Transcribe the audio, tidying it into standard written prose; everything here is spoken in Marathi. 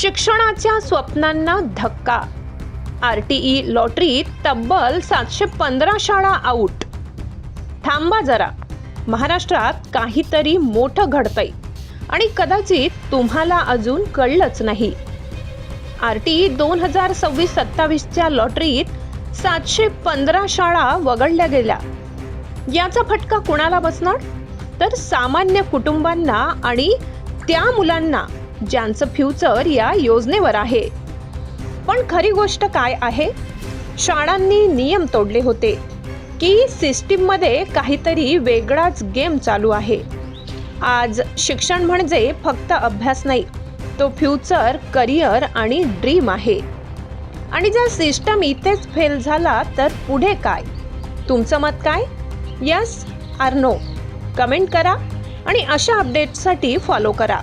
शिक्षणाच्या स्वप्नांना धक्का. RTE लॉटरीत तब्बल 715 शाळा आऊट. थांबा जरा, महाराष्ट्रात काहीतरी मोठं घडतंय आणि कदाचित तुम्हाला अजून कळलंच नाही. RTE 2026-27च्या लॉटरीत 715 शाळा वगळल्या गेल्या. याचा फटका कुणाला बसणार? तर सामान्य कुटुंबांना आणि त्या मुलांना ज्यांचं फ्युचर या योजनेवर आहे. पण खरी गोष्ट काय आहे? शाळांनी नियम तोडले होते की सिस्टीममध्ये काहीतरी वेगळाच गेम चालू आहे. आज शिक्षण म्हणजे फक्त अभ्यास नाही, तो फ्युचर, करिअर आणि ड्रीम आहे. आणि जर सिस्टम इथेच फेल झाला तर पुढे काय? तुमचं मत काय? Yes or no? कमेंट करा आणि अशा अपडेट्ससाठी फॉलो करा.